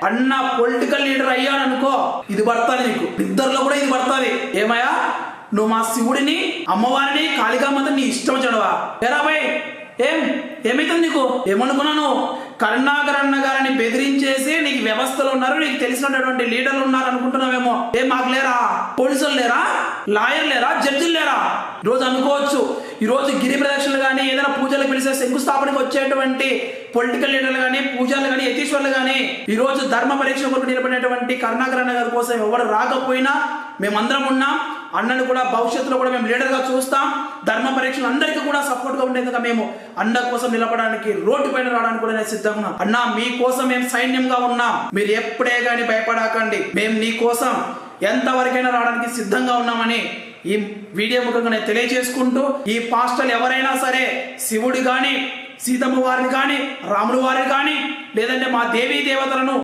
అన్న political leader అయ్యాను అనుకో, ఇది పడతాది నీకు, ఇద్దరిలో కూడా ఇది పడతాది. ఏమయ్యా, నువ్వు మా శివుడిని, అమ్మవారిని, కాళికామాత నీ ఇష్టం చెడవా? ఏరా భయ్, ఏమైతుంది నీకు? ఏమనుకున్నాను? కరుణాకర్ అన్న గారిని బెదిరించేసి నీకు వ్యవస్థలు ఉన్నారు, నీకు తెలిసినటువంటి లీడర్లు ఉన్నారు అనుకుంటున్నావేమో. మాకు లేరా? పోలీసులు లేరా? లాయర్ లేరా? జడ్జిలు లేరా? ఈరోజు అనుకోవచ్చు, ఈరోజు గిరి ప్రదక్షిణలు కానీ, ఏదైనా పూజలు పిలిచే శంకుస్థాపనకు వచ్చేటువంటి పొలిటికల్ లీడర్లు కానీ, పూజలు కానీ, యతీశ్వర్లు కానీ, ఈ రోజు ధర్మ పరీక్ష కొరకు నిలబడినటువంటి కరుణాకర్ అన్న గారి కోసం ఎవరు రాకపోయినా మేమందరం ఉన్నాం. అన్నను కూడా భవిష్యత్తులో కూడా మేము లీడర్గా చూస్తాం. ధర్మ పరీక్షలు అందరికీ కూడా సపోర్ట్గా ఉండేందుకు మేము అన్న కోసం నిలబడడానికి, రోడ్డు పైన రావడానికి కూడా నేను సిద్ధంగా ఉన్నాం. అన్న, మీకోసం మేము సైన్యంగా ఉన్నాం. మీరు ఎప్పుడే కానీ భయపడకండి. మేము నీ కోసం ఎంతవరకైనా రావడానికి సిద్ధంగా ఉన్నామని ఈ వీడియో ముఖంగా నేను తెలియజేసుకుంటూ, ఈ పాస్టర్లు ఎవరైనా సరే శివుడు కానీ, సీతమ్మ వారిని కానీ, రాముడు వారిని కానీ, లేదంటే మా దేవీ దేవతలను